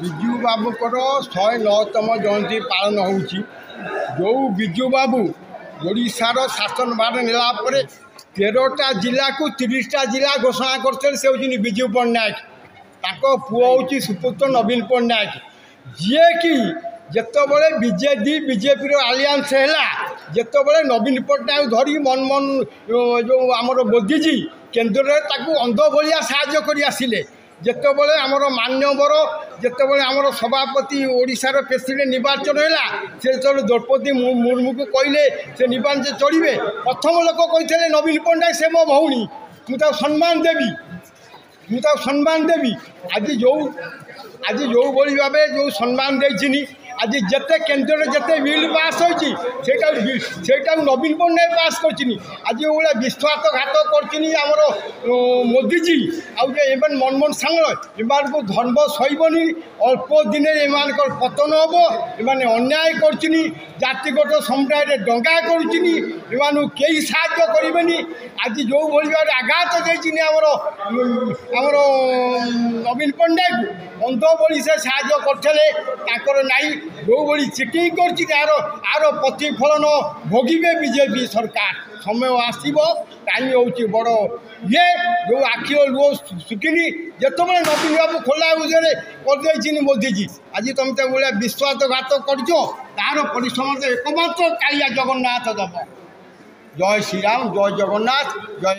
ବିଜୁ ବାବୁଙ୍କର 109ତମ ଜୟନ୍ତୀ ପାଳନ ହେଉଛି। ଯେଉଁ ବିଜୁ ବାବୁ ଓଡ଼ିଶାର ଶାସନ ଭାର ନେଲା ପରେ 13ଟା ଜିଲ୍ଲାକୁ 30ଟା ଜିଲ୍ଲା ଘୋଷଣା କରିଥିଲେ। ସେ ହେଉଛନ୍ତି ବିଜୁ ପଟ୍ଟନାୟକ। ତାଙ୍କ ପୁଅ ହେଉଛି ସୁପୁତ୍ର ନବୀନ ପଟ୍ଟନାୟକ, ଯିଏକି ଯେତେବେଳେ ବିଜେପିର ଆଲିଆନ୍ସ ହେଲା, ଯେତେବେଳେ ନବୀନ ପଟ୍ଟନାୟକ ଧରି ମନମୋହନ ଯେଉଁ ଆମର ମୋଦିଜୀ କେନ୍ଦ୍ରରେ ତାକୁ ଅନ୍ଧ ଭଳିଆ ସାହାଯ୍ୟ କରି ଆସିଲେ। ଯେତେବେଳେ ଆମର ମାନ୍ୟବର ଯେତେବେଳେ ଆମର ସଭାପତି ଓଡ଼ିଶାର ପ୍ରେସିଡେଣ୍ଟ ନିର୍ବାଚନ ହେଲା, ସେ ଯେତେବେଳେ ଦ୍ରୌପଦୀ ମୁର୍ମୁକୁ କହିଲେ ସେ ନିର୍ବାଚନ ଚଳିବେ, ପ୍ରଥମ ଲୋକ କହିଥିଲେ ନବୀନ ପଟ୍ଟନାୟକ ସେ ମୋ ଭଉଣୀ, ମୁଁ ତାକୁ ସମ୍ମାନ ଦେବି। ଆଜି ଯେଉଁଭଳି ଭାବେ ଯେଉଁ ସମ୍ମାନ ଦେଇছিনি, ଆଜି ଯେତେ କେନ୍ଦ୍ରରେ ଯେତେ ବିଲ୍ ପାସ୍ ହୋଇଛି ସେଇଟାକୁ ନବୀନ ପଟ୍ଟନାୟକ ପାସ୍ କରିଛିନି। ଆଜି ଯେଉଁଭଳିଆ ବିଶ୍ୱାସଘାତ କରିଛିନି ଆମର ମୋଦିଜୀ, ଆଉ ଯେ ଏମାନେ ମନମୋହନ ସାଙ୍ଗଳ, ଏମାନଙ୍କୁ ଧର୍ମ ସହିବନି। ଅଳ୍ପ ଦିନରେ ଏମାନଙ୍କର ପତନ ହେବ। ଏମାନେ ଅନ୍ୟାୟ କରିଛିନି, ଜାତିଗତ ସମୁଦାୟରେ ଦଙ୍ଗା କରୁଛିନି, ଏମାନଙ୍କୁ କେହି ସାହାଯ୍ୟ କରିବେନି। ଆଜି ଯେଉଁଭଳି ଭାବରେ ଆଘାତ ଦେଇଛିନି ଆମର ନବୀନ ପଟ୍ଟନାୟକ, ଅନ୍ଧ ଭଳି ସେ ସାହାଯ୍ୟ କରିଥିଲେ, ତାଙ୍କର ନାହିଁ। ଯେଉଁଭଳି ଚିଟିଂ କରିଛି ଆର ପ୍ରତିଫଳନ ଭୋଗିବେ ବିଜେପି ସରକାର। ସମୟ ଆସିବ, ଟାଇମ୍ ହେଉଛି ବଡ଼ ଯେଉଁ ଆଖିର ଲୁହ ଶୁଖିନି, ଯେତେବେଳେ ନବୀନ ବାବୁ ଖୋଲା ଉଜରେ କରିଦେଇଛନ୍ତି ମୋଦିଜୀ, ଆଜି ତୁମେ ତା ଭଳିଆ ବିଶ୍ୱାସଘାତ କରିଛ, ତାହାର ପରିଶ୍ରମ ଏକମାତ୍ର କାଳିଆ ଜଗନ୍ନାଥ ଦେବ। ଜୟ ଶ୍ରୀରାମ, ଜୟ ଜଗନ୍ନାଥ, ଜୟ।